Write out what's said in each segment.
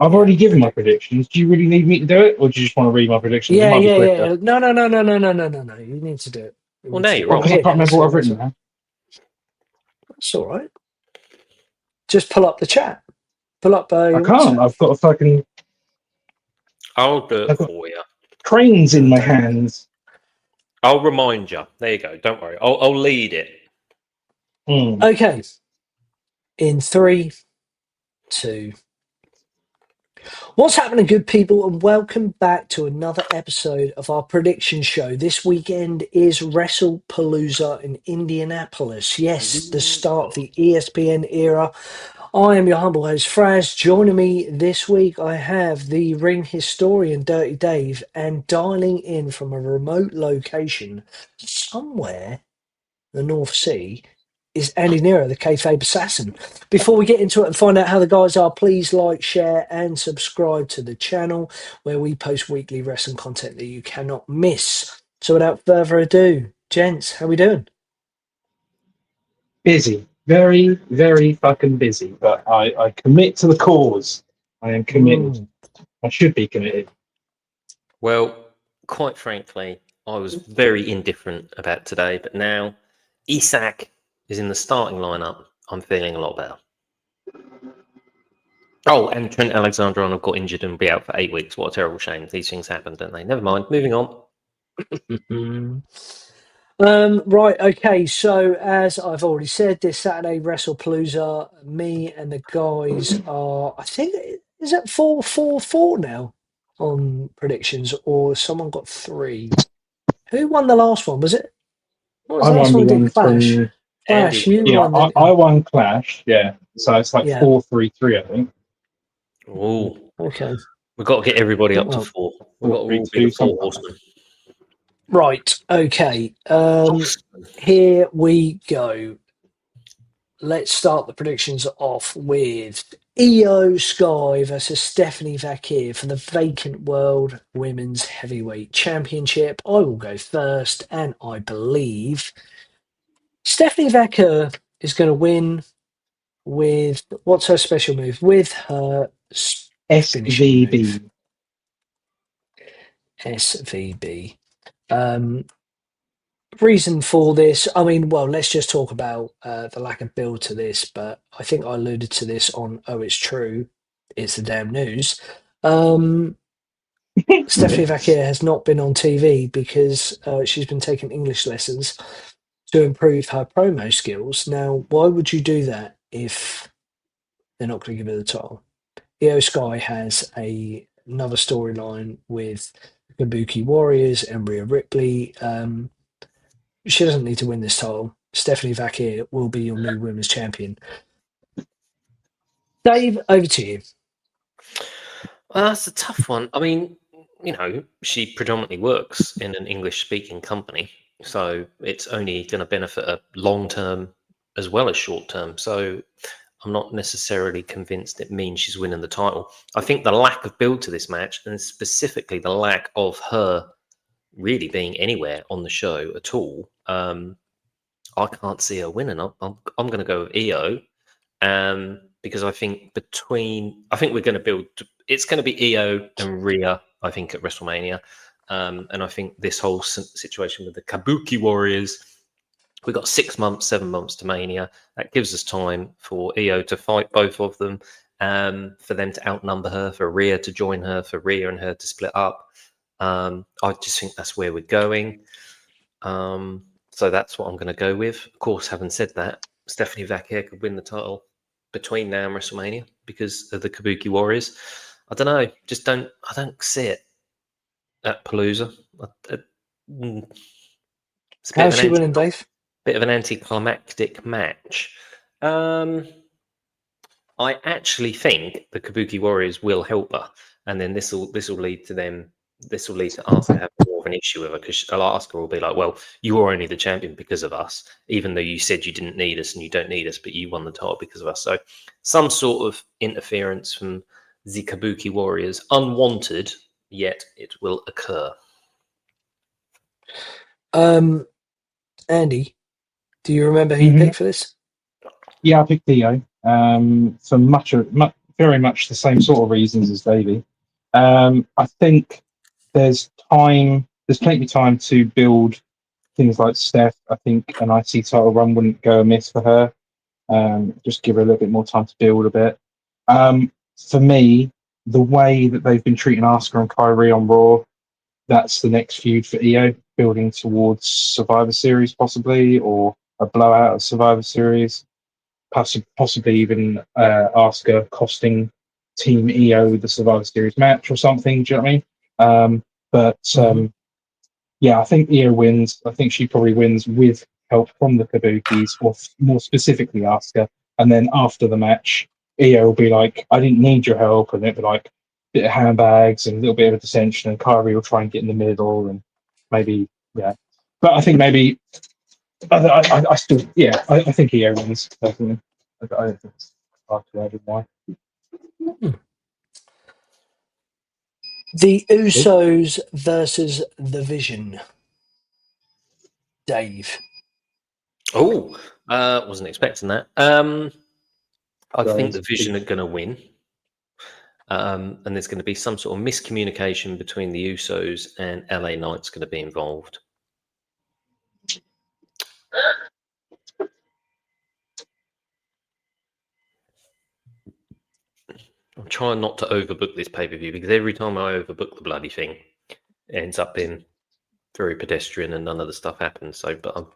I've already given my predictions. Do you really need me to do it, or do you just want to read my predictions? Yeah, it might yeah, be yeah. No. You need to do it. Well, now you're right. I can't remember what I've written now. That's all right. Just pull up the chat. Pull up. I can't. I've got a fucking. I'll do it for you. Cranes in my hands. I'll remind you. There you go. Don't worry. I'll lead it. Okay. In 3, 2. What's happening, good people, and welcome back to another episode of our prediction show. This weekend is Wrestlepalooza in Indianapolis. Yes, the start of the ESPN era. I am your humble host, Fraz. Joining me this week, I have the ring historian, Dirty Dave, and dialing in from a remote location somewhere in the North Sea is Andi Nero, the kayfabe assassin. Before we get into it and find out how the guys are, please like, share, and subscribe to the channel where we post weekly wrestling content that you cannot miss. So without further ado, gents, how we doing? Busy. Very, very fucking busy. But I commit to the cause. I am committed. I should be committed. Well, quite frankly, I was very indifferent about today, but now Isak is in the starting lineup. I'm feeling a lot better. Oh, and Trent Alexander-Arnold got injured and will be out for 8 weeks. What a terrible shame. These things happen, don't they? Never mind. Moving on. Right, okay, so as I've already said, this Saturday, Wrestlepalooza, me and the guys are, I think, is it 4-4-4 now on predictions, or someone got 3? Who won the last one? Was it? What was the last one we did? Clash. Clash, you won. I won Clash, yeah. So it's like 4-3-3, I think. Oh, okay. We've got to get everybody up to 4. We've got to all be the 4 horsemen. Right, okay. Here we go. Let's start the predictions off with Io Sky versus Stephanie Vaquer for the vacant World Women's Heavyweight Championship. I will go first, and I believe Stephanie Vaquer is going to win with, what's her special move? With her SVB. SVB. Reason for this, I mean, well, let's just talk about the lack of build to this, but I think I alluded to this on Oh It's True, It's the Damn News. Stephanie Vaquer has not been on TV because she's been taking English lessons to improve her promo skills. Now, why would you do that if they're not going to give her the title? Io Sky has another storyline with Kabuki Warriors and Rhea Ripley. She doesn't need to win this title. Stephanie Vaquer will be your new women's champion. Dave, over to you. Well, that's a tough one. I mean, you know, she predominantly works in an English-speaking company, so it's only going to benefit her long-term as well as short-term. So I'm not necessarily convinced it means she's winning the title. I think the lack of build to this match, and specifically the lack of her really being anywhere on the show at all, I can't see her winning. I'm going to go with Io, because I think we're going to build. It's going to be Io and Rhea, I think, at WrestleMania, and I think this whole situation with the Kabuki Warriors. We've got 6 months, 7 months to Mania. That gives us time for Io to fight both of them, for them to outnumber her, for Rhea to join her, for Rhea and her to split up. I just think that's where we're going. So that's what I'm going to go with. Of course, having said that, Stephanie Vaquer could win the title between now and WrestleMania because of the Kabuki Warriors. I don't know. I don't see it at Palooza. How's she winning, Dave? Bit of an anticlimactic match. I actually think the Kabuki Warriors will help her, and then this will lead to them. This will lead to Asuka having more of an issue with her, because Asuka will be like, "Well, you are only the champion because of us, even though you said you didn't need us and you don't need us, but you won the title because of us." So, some sort of interference from the Kabuki Warriors, unwanted, yet it will occur. Andy, do you remember who you picked for this? Yeah, I picked Io. I think very much the same sort of reasons as Davey. I think there's plenty of time to build things like Seth. I think an IC title run wouldn't go amiss for her. Just give her a little bit more time to build a bit. For me, the way that they've been treating Asuka and Kyrie on Raw, that's the next feud for Io, building towards Survivor Series possibly, or a blowout of Survivor Series, possibly even Asuka costing Team Io the Survivor Series match or something. Do you know what I mean? Yeah, I think Io wins. I think she probably wins with help from the Kabukis, or more specifically Asuka. And then after the match, Io will be like, I didn't need your help. And it'll be like a bit of handbags and a little bit of a dissension. And Kyrie will try and get in the middle and maybe, yeah. But I think maybe, I still, yeah, I think Io wins. Personally. I don't think it's hard to add why. The Usos versus the Vision. Dave. Oh, wasn't expecting that. I think the Vision are going to win. And there's going to be some sort of miscommunication between the Usos, and LA Knight's going to be involved. I'm trying not to overbook this pay-per-view, because every time I overbook the bloody thing, it ends up being very pedestrian and none of the stuff happens. So, but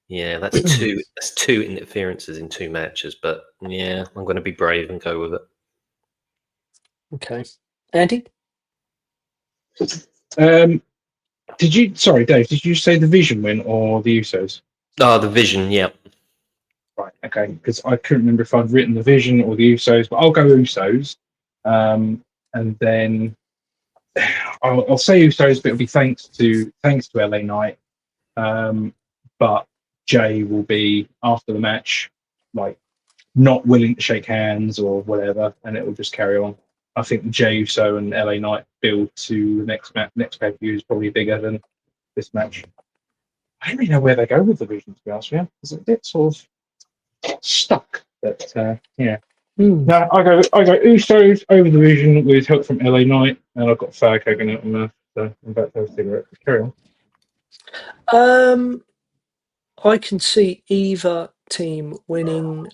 yeah, that's two interferences in 2 matches. But yeah, I'm going to be brave and go with it. Okay. Andy? Sorry, Dave, did you say the Vision win or the Usos? Oh, the Vision, yeah. Right, okay, because I couldn't remember if I'd written the Vision or the Usos, but I'll go Usos. And then I'll say Usos, but it'll be thanks to LA Knight. But Jay will be after the match, like not willing to shake hands or whatever, and it will just carry on. I think Jay Uso and LA Knight build to the next pay-per-view is probably bigger than this match. I don't really know where they go with the Vision, to be honest with you. It's a bit sort of stuck. But yeah. No, I go Usos over the Vision with help from LA Knight, and I've got fag coking out on there, so I'm about to have a cigarette. Carry on. I can see either team winning.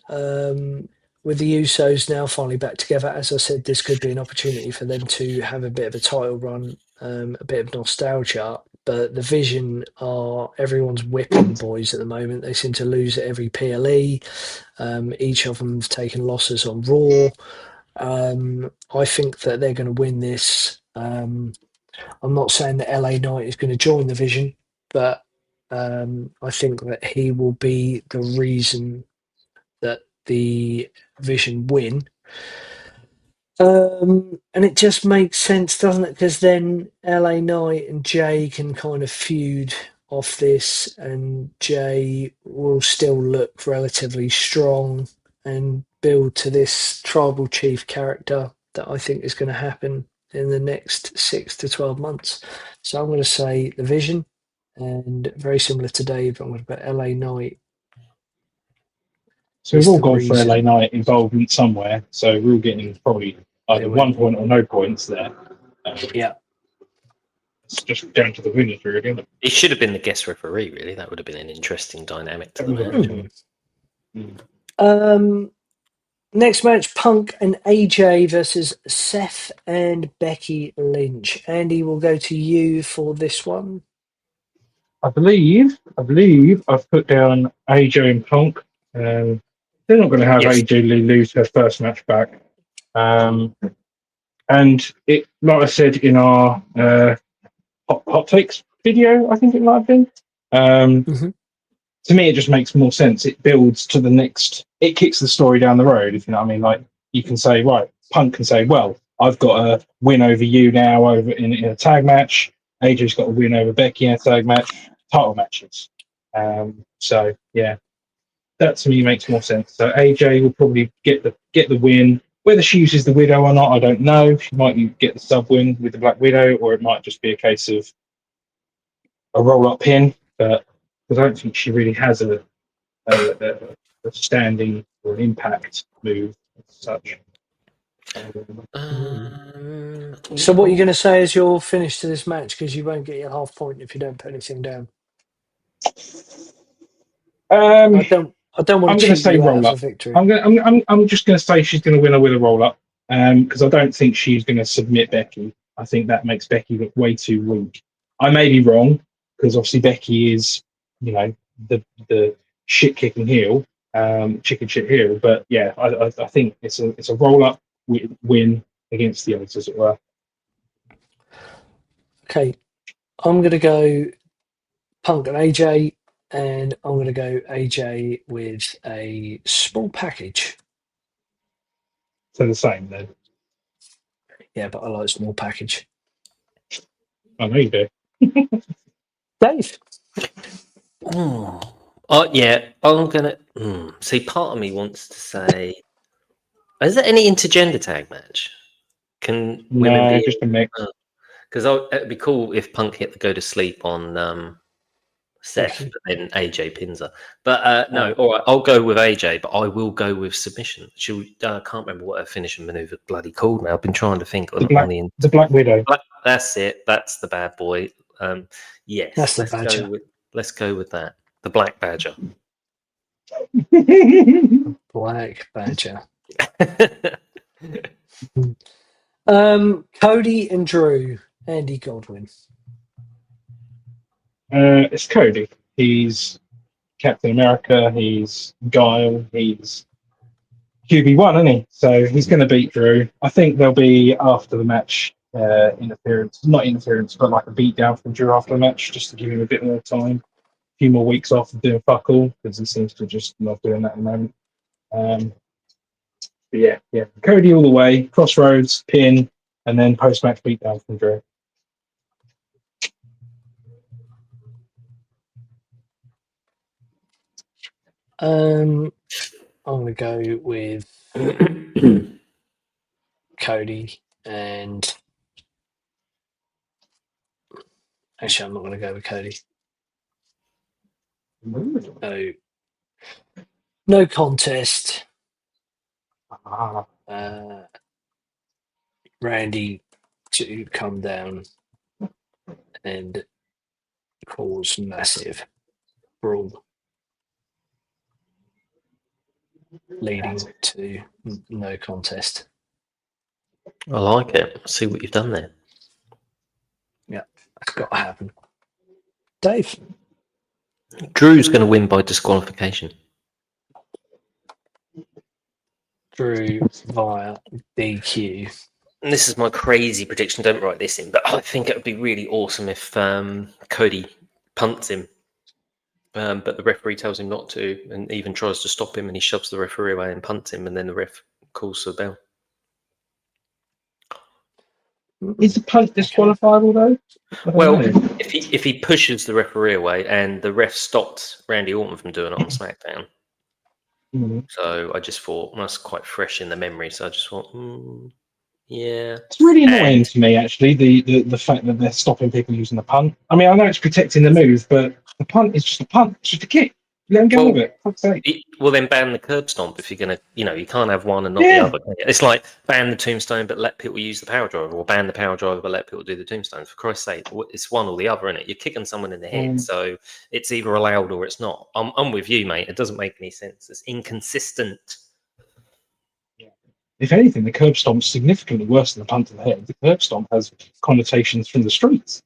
With the Usos now finally back together, as I said, this could be an opportunity for them to have a bit of a title run, a bit of nostalgia. But the Vision are everyone's whipping boys at the moment. They seem to lose at every PLE. Each of them have taken losses on Raw. I think that they're going to win this. I'm not saying that LA Knight is going to join the Vision, but I think that he will be the reason that the Vision win. And it just makes sense, doesn't it? Because then LA Knight and Jay can kind of feud off this, and Jay will still look relatively strong and build to this tribal chief character that I think is going to happen in the next 6 to 12 months. So I'm going to say the Vision, and very similar to Dave, I'm going to put LA Knight. So we've all gone for LA Knight involvement somewhere. So we're all getting probably either 1 point or no points there. Yeah. It's just down to the winners, really. He should have been the guest referee, really. That would have been an interesting dynamic to the match. Next match, Punk and AJ versus Seth and Becky Lynch. Andy, we'll go to you for this one. I believe I've put down AJ and Punk. They're not going to have AJ lose her first match back. And it, like I said in our hot takes video, I think it might have been. To me, it just makes more sense. It builds to the next. It kicks the story down the road. If you know what I mean, like you can say, right, Punk can say, well, I've got a win over you now over in a tag match. AJ's got a win over Becky in a tag match. Title matches. So yeah, that to me makes more sense. So AJ will probably get the win. Whether she uses the Widow or not, I don't know. She might get the sub win with the Black Widow, or it might just be a case of a roll up pin. But I don't think she really has a standing or an impact move as such. So what are you going to say is your finish to this match? Because you won't get your half point if you don't put anything down. I don't want I'm to going to cheat say you out roll of a up. victory. I'm just going to say she's going to win her with a roll up. Because I don't think she's going to submit Becky. I think that makes Becky look way too weak. I may be wrong because obviously Becky is, the shit kicking heel, chicken shit heel. But yeah, I think it's a roll up win against the odds, as it were. Okay, I'm going to go Punk and AJ, and I'm going to go AJ with a small package. So the same then. Yeah, but I like small package. I know you do. Dave. Yeah, I'm gonna see. Part of me wants to say, is there any intergender tag match? Can women No, be? just a mix. Because it'd be cool if Punk hit the go to sleep on Seth, Becky. but then AJ pins her. But no, all right, I'll go with AJ, but I will go with submission. She can't remember what her finishing maneuver bloody called now. I've been trying to think on the The Black Widow. That's it. That's the bad boy. Yes, That's the badger. let's go with that. The Black Badger. Black badger. Cody and Drew. Andy Godwin. It's Cody. He's Captain America. He's Guile. He's QB1, isn't he? So he's going to beat Drew. I think there'll be after the match interference, not interference, but like a beat down from Drew after the match, just to give him a bit more time, a few more weeks off of doing fuck all because he seems to just not doing that at the moment. But yeah, Cody all the way, Crossroads, pin, and then post match beat down from Drew. I'm going to go with Cody and actually I'm not going to go with Cody. No contest. Randy to come down and cause massive brawl, leading to no contest. I like it. See what you've done there. Yeah, that's got to happen. Dave. Drew's going to win by disqualification. Drew via DQ. And this is my crazy prediction. Don't write this in, but I think it would be really awesome if Cody punts him, but the referee tells him not to, and even tries to stop him, and he shoves the referee away and punts him, and then the ref calls for the bell. Is the punt disqualifiable though? Well, if he pushes the referee away, and the ref stopped Randy Orton from doing it on SmackDown. So I just thought that's quite fresh in the memory. So I just thought, yeah, it's really annoying to me actually the fact that they're stopping people using the punt. I mean, I know it's protecting the move, but the punt is just a punt. It's just a kick. Let them go with it. Fuck's sake. Well, then ban the curb stomp if you're gonna, you can't have one and not the other. It's like ban the tombstone but let people use the power driver, or ban the power driver but let people do the tombstones. For Christ's sake, it's one or the other, isn't it? You're kicking someone in the head, so it's either allowed or it's not. I'm with you, mate. It doesn't make any sense. It's inconsistent. If anything, the curb stomp's significantly worse than the punt to the head. The curb stomp has connotations from the streets.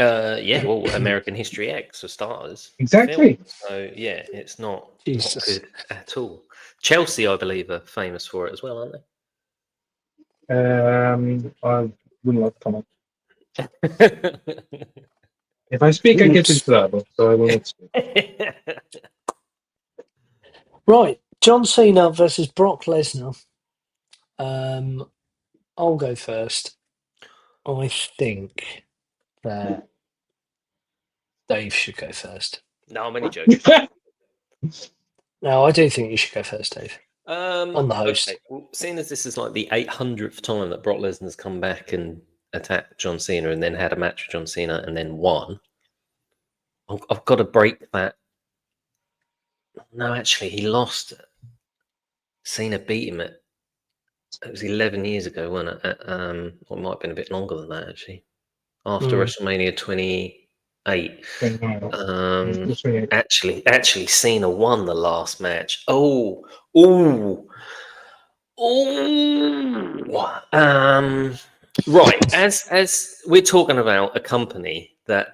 Well, American History X for starters. Exactly. So yeah, it's not Jesus. good at all. Chelsea, I believe, are famous for it as well, aren't I wouldn't like to comment. they? If I speak, I get into that, so I will not speak. Right, John Cena versus Brock Lesnar. I'll go first. I think that Dave should go first. No, I'm only joking. No, I do think you should go first, Dave. I'm the host. Okay. Well, seeing as this is like the 800th time that Brock Lesnar's come back and attacked John Cena and then had a match with John Cena and then won, I've got to break that. No, actually, he lost. Cena beat him at It was 11 years ago, wasn't it? Or it might have been a bit longer than that, actually. After WrestleMania 28. 29. Actually, Cena won the last match. Oh. Right. As we're talking about a company that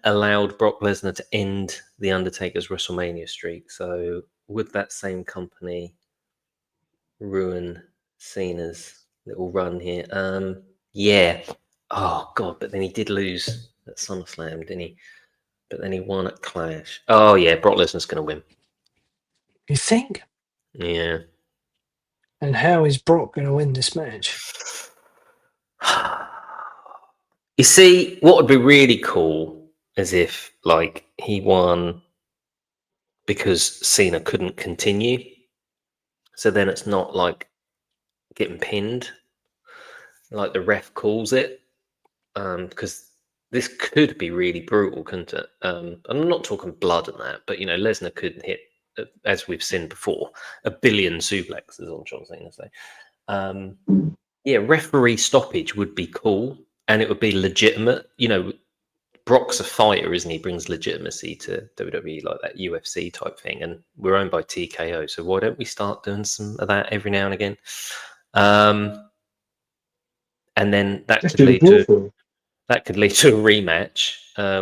allowed Brock Lesnar to end the Undertaker's WrestleMania streak, so would that same company ruin Cena's little run here? Yeah. Oh God, but then he did lose at SummerSlam, didn't he? But then he won at Clash. Oh yeah, Brock Lesnar's going to win. You think? Yeah. And how is Brock going to win this match? You see, what would be really cool is if, like, he won because Cena couldn't continue. So then it's not like getting pinned, like the ref calls it, because this could be really brutal, couldn't it? I'm not talking blood and that, but Lesnar could hit, as we've seen before, 1 billion suplexes on John Cena. So, yeah, referee stoppage would be cool, and it would be legitimate. Brock's a fighter, isn't he? Brings legitimacy to WWE, like that UFC type thing. And we're owned by TKO, so why don't we start doing some of that every now and again? And then that could lead to a rematch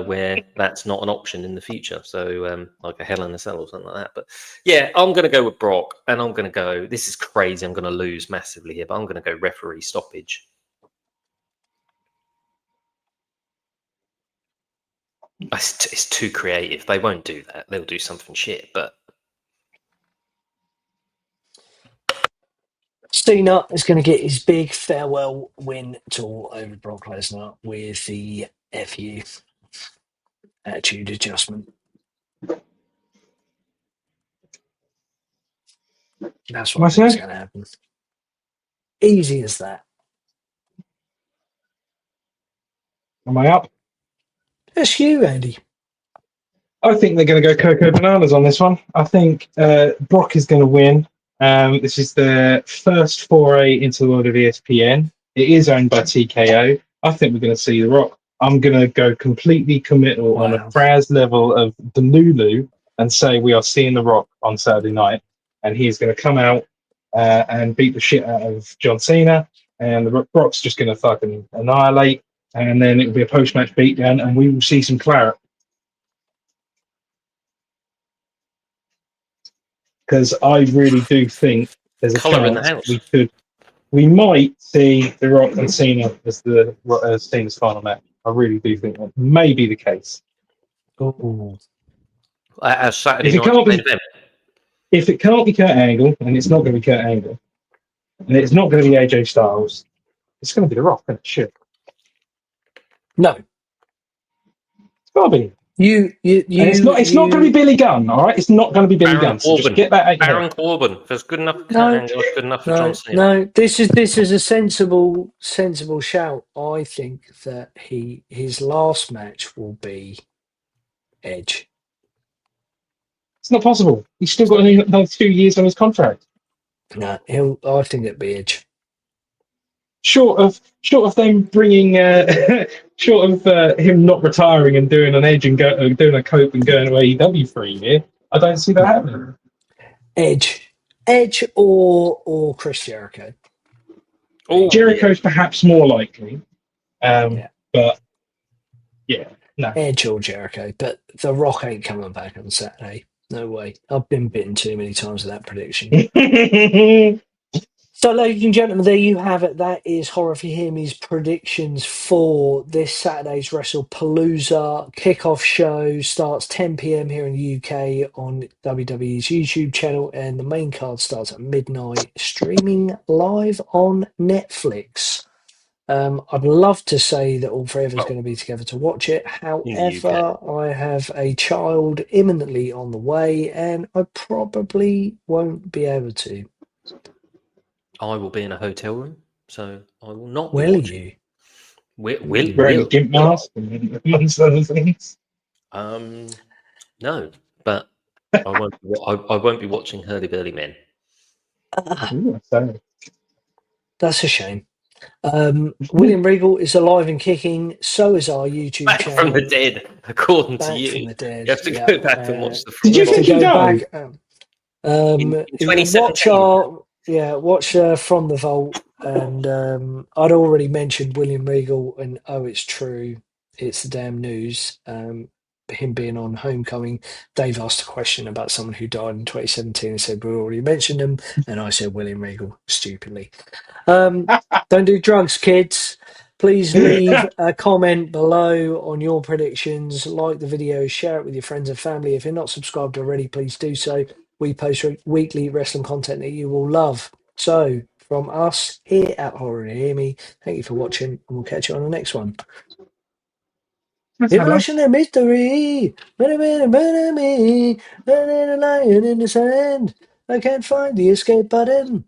where that's not an option in the future. So like a Hell in a Cell or something like that. But yeah, I'm going to go with Brock, and I'm going to go. This is crazy. I'm going to lose massively here, but I'm going to go referee stoppage. It's too creative. They won't do that. They'll do something shit. But Cena is going to get his big farewell win tour over Brock Lesnar with the FU attitude adjustment. That's what I think is going to happen. Easy as that. Am I up? That's you, Andy. I think they're going to go Coco Bananas on this one. I think Brock is going to win. This is their first foray into the world of ESPN. It is owned by TKO. I think we're going to see The Rock. I'm going to go completely committal on a Fraz level of the Lulu and say we are seeing The Rock on Saturday night. And he's going to come out and beat the shit out of John Cena. And The Rock's just going to fucking annihilate. And then it'll be a post-match beatdown and we will see some claret. Because I really do think there's a chance we might see The Rock and Cena as Cena's final match. I really do think that may be the case. Oh, as Saturday night main event. If it can't be Kurt Angle, and it's not going to be Kurt Angle, and it's not going to be AJ Styles, it's going to be The Rock. Shit. No, it's got to be. And it's not going to be Billy Gunn, all right? It's not going to be Billy Gunn. So just get that out your head. Corbin. If it's good enough for Kurt Angle, it's good enough for John Cena. No, this is a sensible shout. I think that his last match will be Edge. It's not possible. He's still got another 2 years on his contract. No, I think it'll be Edge. Short of them bringing, short of him not retiring and doing an Edge and doing a cope and going to AEW for a year, I don't see that happening. Edge or Chris Jericho. Jericho's perhaps more likely, but yeah, no. Edge or Jericho, but The Rock ain't coming back on Saturday. No way. I've been bitten too many times with that prediction. So, ladies and gentlemen, there you have it. That is Horror for Himi's predictions for this Saturday's Wrestlepalooza. Kickoff show starts 10 p.m. here in the UK on WWE's YouTube channel, and the main card starts at midnight, streaming live on Netflix. I'd love to say that all three of us are going to be together to watch it. However, I have a child imminently on the way, and I probably won't be able to. I will be in a hotel room, so I will not. Will you? Wearing a gimp mask amongst other things. No, but I won't be watching Hurdy Burdy Men. Ooh, sorry. That's a shame. William Regal is alive and kicking. So is our YouTube Back channel. from the dead, according to Back you. from the dead. You have to Yeah. go back and watch the. Did you have to think he go died? back. In Watch 2017. watch From the Vault, and I'd already mentioned William Regal, and it's true, it's the damn news. Him being on Homecoming, Dave asked a question about someone who died in 2017 and said we already mentioned him, and I said William Regal stupidly. Don't do drugs, kids. Please leave a comment below on your predictions. Like the video, share it with your friends and family. If you're not subscribed already, please do so. We post weekly wrestling content that you will love. So, from us here at Horror and Hear Me, thank you for watching, and we'll catch you on the next one. Let's have a- Evolution and mystery. Me, lion in the sand. I can't find the escape button.